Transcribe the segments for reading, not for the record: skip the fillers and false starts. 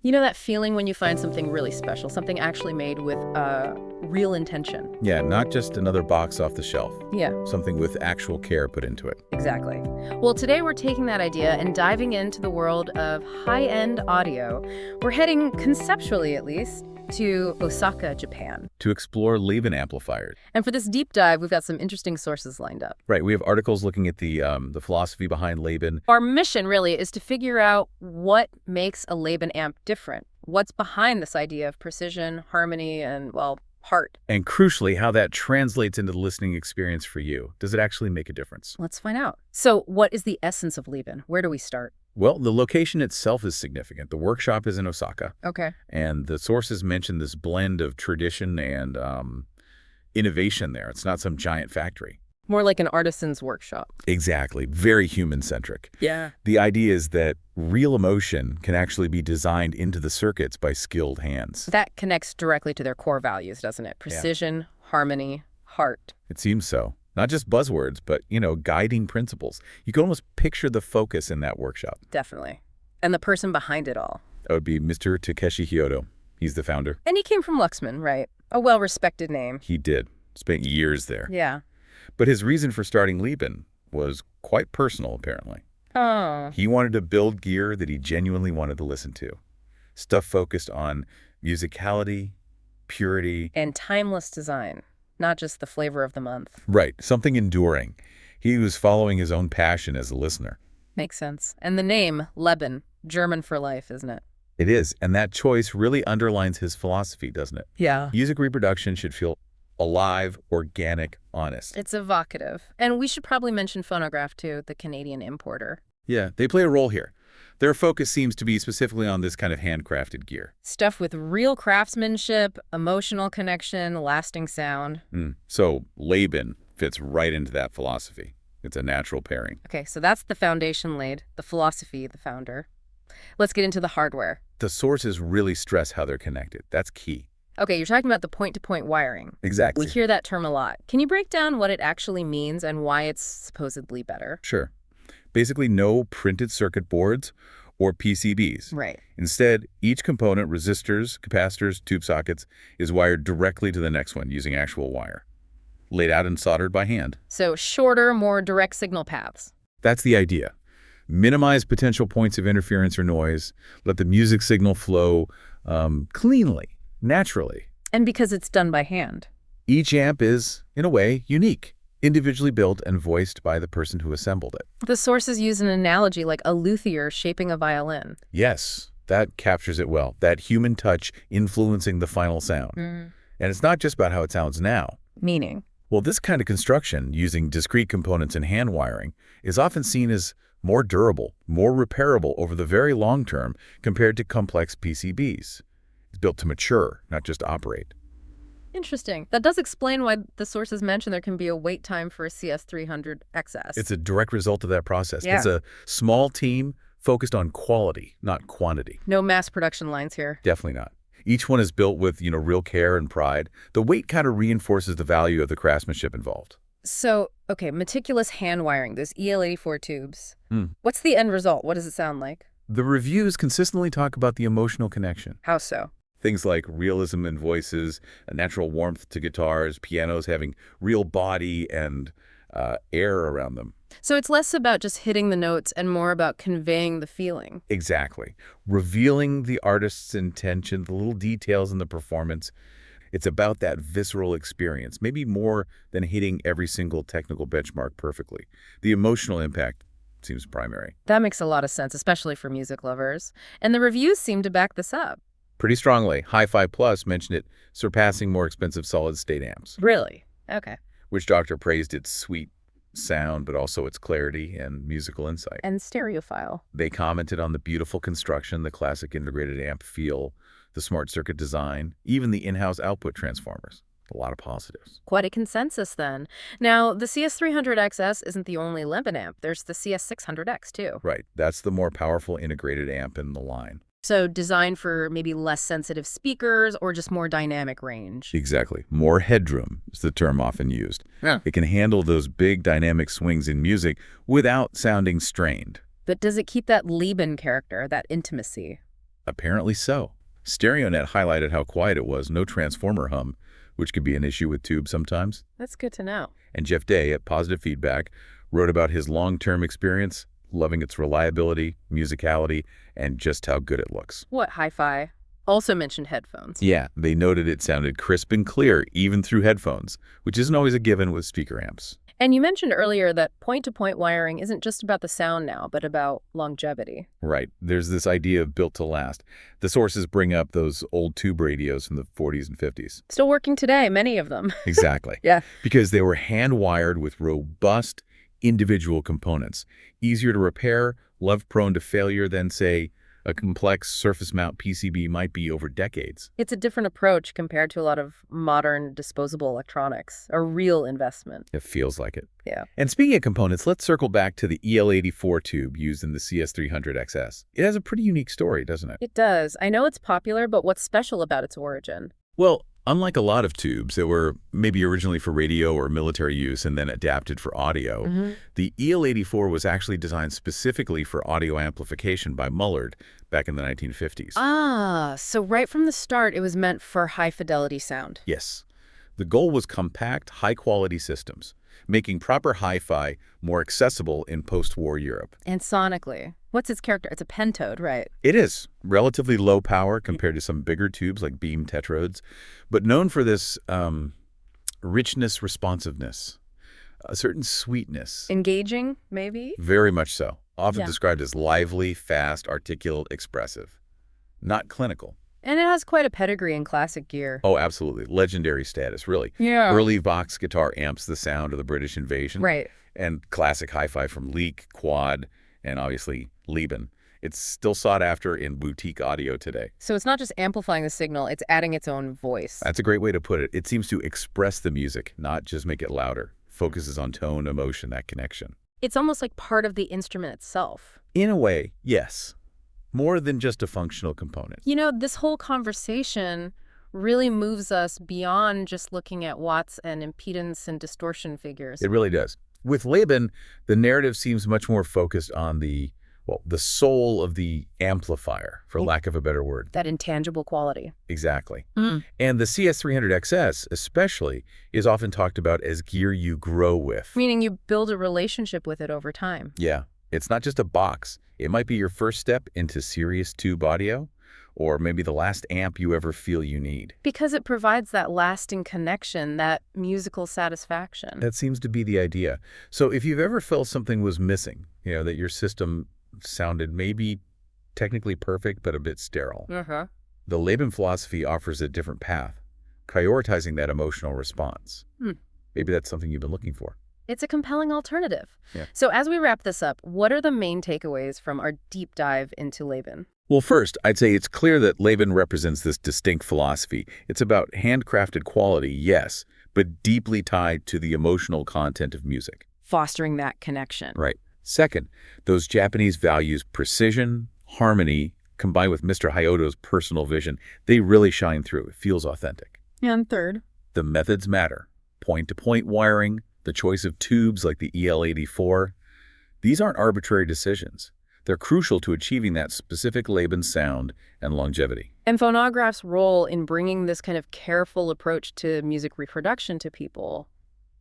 You know that feeling when you find something really special, something actually made with real intention? Yeah, not just another box off the shelf. Yeah, Something with actual care put into it. exactly. Well, today we're taking that idea and diving into the world of high-end audio. We're heading, conceptually at least, to Osaka, Japan. To explore Leben amplifiers. And for this deep dive, we've got some interesting sources lined up. Right, we have articles looking at the philosophy behind Leben. Our mission, really, is to figure out what makes a Leben amp different. What's behind this idea of precision, harmony, and, well, heart. And crucially, how that translates into the listening experience for you. Does it actually make a difference? Let's find out. So what is the essence of Leben? Where do we start? Well, the location itself is significant. The workshop is in Osaka. Okay. And the sources mention this blend of tradition and innovation there. It's not some giant factory. More like an artisan's workshop. Exactly. Very human-centric. Yeah. The idea is that real emotion can actually be designed into the circuits by skilled hands. That connects directly to their core values, doesn't it? Precision, harmony, heart. It seems so. Not just buzzwords, but, guiding principles. You can almost picture the focus in that workshop. Definitely. And the person behind it all. That would be Mr. Takeshi Hyodo. He's the founder. And he came from Luxman, right? A well-respected name. He did. Spent years there. Yeah. But his reason for starting Leben was quite personal, apparently. Oh. He wanted to build gear that he genuinely wanted to listen to. Stuff focused on musicality, purity. And timeless design. Not just the flavor of the month. Right, something enduring. He was following his own passion as a listener. Makes sense. And the name, Leben, German for life, isn't it? It is, and that choice really underlines his philosophy, doesn't it? Yeah. Music reproduction should feel alive, organic, honest. It's evocative. And we should probably mention Phonographe, too, the Canadian importer. Yeah, they play a role here. Their focus seems to be specifically on this kind of handcrafted gear. Stuff with real craftsmanship, emotional connection, lasting sound. So Leben fits right into that philosophy. It's a natural pairing. Okay, so that's the foundation laid, the philosophy, the founder. Let's get into the hardware. The sources really stress how they're connected. That's key. Okay, you're talking about the point-to-point wiring. Exactly. We hear that term a lot. Can you break down what it actually means and why it's supposedly better? Sure. Basically, no printed circuit boards or PCBs. Right. Instead, each component, resistors, capacitors, tube sockets, is wired directly to the next one using actual wire, laid out and soldered by hand. So shorter, more direct signal paths. That's the idea. Minimize potential points of interference or noise. Let the music signal flow cleanly, naturally. And because it's done by hand. Each amp is, in a way, unique, individually built and voiced by the person who assembled it. The sources use an analogy like a luthier shaping a violin. Yes, that captures it well. That human touch influencing the final sound. And it's not just about how it sounds now. Meaning? Well, this kind of construction, using discrete components and hand wiring, is often seen as more durable, more repairable over the very long term compared to complex PCBs. It's built to mature, not just operate. Interesting. That does explain why the sources mention there can be a wait time for a CS300XS. It's a direct result of that process. Yeah. It's a small team focused on quality, not quantity. No mass production lines here. Definitely not. Each one is built with, real care and pride. The weight kind of reinforces the value of the craftsmanship involved. So, okay, meticulous hand wiring, those EL84 tubes. What's the end result? What does it sound like? The reviews consistently talk about the emotional connection. How so? Things like realism in voices, a natural warmth to guitars, pianos having real body and air around them. So it's less about just hitting the notes and more about conveying the feeling. Exactly. Revealing the artist's intention, the little details in the performance. It's about that visceral experience, maybe more than hitting every single technical benchmark perfectly. The emotional impact seems primary. That makes a lot of sense, especially for music lovers. And the reviews seem to back this up. Pretty strongly. Hi-Fi Plus mentioned it surpassing more expensive solid-state amps. Really? Okay. Which doctor praised its sweet sound, but also its clarity and musical insight. And stereophile. They commented on the beautiful construction, the classic integrated amp feel, the smart circuit design, even the in-house output transformers. A lot of positives. Quite a consensus then. Now, the CS300XS isn't the only Leben amp. There's the CS600X too. Right. That's the more powerful integrated amp in the line. So designed for maybe less sensitive speakers or just more dynamic range. Exactly. More headroom is the term often used. Yeah. It can handle those big dynamic swings in music without sounding strained. But does it keep that Leben character, that intimacy? Apparently so. StereoNet highlighted how quiet it was, no transformer hum, which could be an issue with tubes sometimes. That's good to know. And Jeff Day at Positive Feedback wrote about his long-term experience, loving its reliability, musicality, and just how good it looks. What, Hi-Fi? Also mentioned headphones. Yeah, they noted it sounded crisp and clear, even through headphones, which isn't always a given with speaker amps. And you mentioned earlier that point-to-point wiring isn't just about the sound now, but about longevity. Right. There's this idea of built to last. The sources bring up those old tube radios from the 40s and 50s. Still working today, many of them. Exactly. Yeah. Because they were hand-wired with robust individual components. Easier to repair, less prone to failure than, say, a complex surface mount PCB might be over decades. It's a different approach compared to a lot of modern disposable electronics, a real investment. It feels like it. Yeah. And speaking of components, let's circle back to the EL84 tube used in the CS300XS. It has a pretty unique story, doesn't it? It does. I know it's popular, but what's special about its origin? Well, unlike a lot of tubes that were maybe originally for radio or military use and then adapted for audio, the EL84 was actually designed specifically for audio amplification by Mullard back in the 1950s. Ah, so right from the start, it was meant for high-fidelity sound. Yes. The goal was compact, high-quality systems, making proper hi-fi more accessible in post-war Europe. And sonically, what's its character? It's a pentode, right? It is relatively low power compared to some bigger tubes like beam tetrodes, but known for this richness, responsiveness, a certain sweetness. Engaging, maybe? Very much so. Often Yeah. described as lively, fast, articulate, expressive. Not clinical. And it has quite a pedigree in classic gear. Oh, absolutely. Legendary status, really. Yeah. Early Vox guitar amps the sound of the British invasion. Right. And classic hi-fi from Leek, Quad, and obviously Leben. It's still sought after in boutique audio today. So it's not just amplifying the signal, it's adding its own voice. That's a great way to put it. It seems to express the music, not just make it louder. Focuses on tone, emotion, that connection. It's almost like part of the instrument itself. In a way, yes. More than just a functional component. You know, this whole conversation really moves us beyond just looking at watts and impedance and distortion figures. It really does. With Leben, the narrative seems much more focused on the soul of the amplifier, for lack of a better word. That intangible quality. Exactly. And the CS300XS, especially, is often talked about as gear you grow with. Meaning you build a relationship with it over time. Yeah. It's not just a box. It might be your first step into serious tube audio, or maybe the last amp you ever feel you need. Because it provides that lasting connection, that musical satisfaction. That seems to be the idea. So if you've ever felt something was missing, that your system sounded maybe technically perfect but a bit sterile, the Leben philosophy offers a different path, prioritizing that emotional response. Maybe that's something you've been looking for. It's a compelling alternative. Yeah. So as we wrap this up, what are the main takeaways from our deep dive into Leben? Well, first, I'd say it's clear that Leben represents this distinct philosophy. It's about handcrafted quality, yes, but deeply tied to the emotional content of music. Fostering that connection. Right. Second, those Japanese values, precision, harmony, combined with Mr. Hayoto's personal vision, they really shine through. It feels authentic. And third, The methods matter. Point-to-point wiring, the choice of tubes like the EL84. These aren't arbitrary decisions. They're crucial to achieving that specific Leben sound and longevity. and Phonograph's role in bringing this kind of careful approach to music reproduction to people,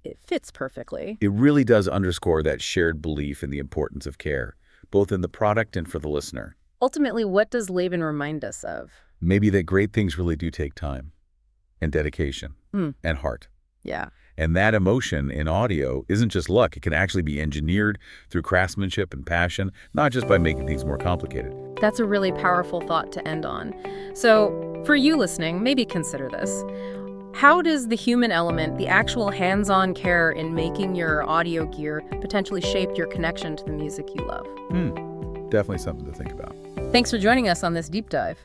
it fits perfectly. It really does underscore that shared belief in the importance of care, both in the product and for the listener. Ultimately, what does Leben remind us of? Maybe that great things really do take time and dedication and heart. Yeah. And that emotion in audio isn't just luck. It can actually be engineered through craftsmanship and passion, not just by making things more complicated. That's a really powerful thought to end on. So, for you listening, maybe consider this. How does the human element, the actual hands-on care in making your audio gear, potentially shape your connection to the music you love? Definitely something to think about. Thanks for joining us on this deep dive.